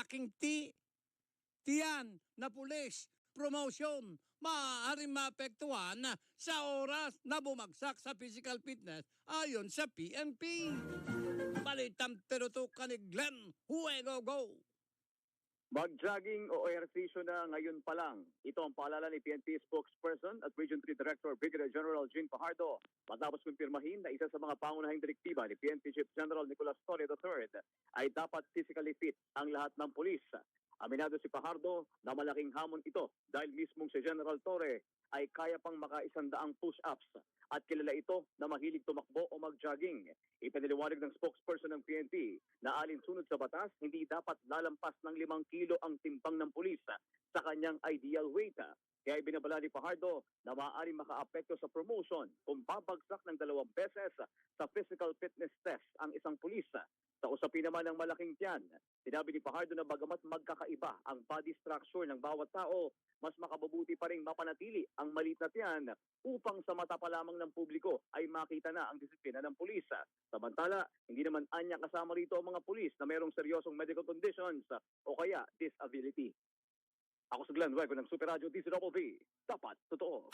malaking tiyan na pulis, promotion, maaaring maapektuhan sa oras na bumagsak sa physical fitness ayon sa PNP. Balitang tinutukan ni Glenn Huego Go. Mag-jogging o ehersisyo na ngayon pa lang. Ito ang paalala ni PNP spokesperson at Region 3 Director Brigadier General Jean Fajardo matapos kumpirmahin na isa sa mga pangunahing direktiba ni PNP Chief General Nicolas Torre III ay dapat physically fit ang lahat ng pulis. Aminado si Fajardo na malaking hamon ito dahil mismong si General Torre ay kaya pang maka-100 push-ups at kilala ito na mahilig tumakbo o mag-jogging. Ipinaliwanag ng spokesperson ng PNP na alinsunod sa batas, hindi dapat lalampas ng 5 kilo ang timbang ng pulis sa kanyang ideal weight. Kaya binabala ni Fajardo na maaaring makaapekto sa promotion kung babagsak ng 2 beses sa physical fitness test ang isang pulis. Sa usapin naman ng malaking tiyan, sinabi ni Fajardo na bagamat magkakaiba ang body structure ng bawat tao, mas makababuti pa rin mapanatili ang maliit na tiyan upang sa mata pa lamang ng publiko ay makita na ang disiplina ng pulis. Samantala, hindi naman anya kasama rito ang mga pulis na mayroong seryosong medical conditions o kaya disability. Ako si Glenn Huego ng Super Radio DZWV. Dapat totoo.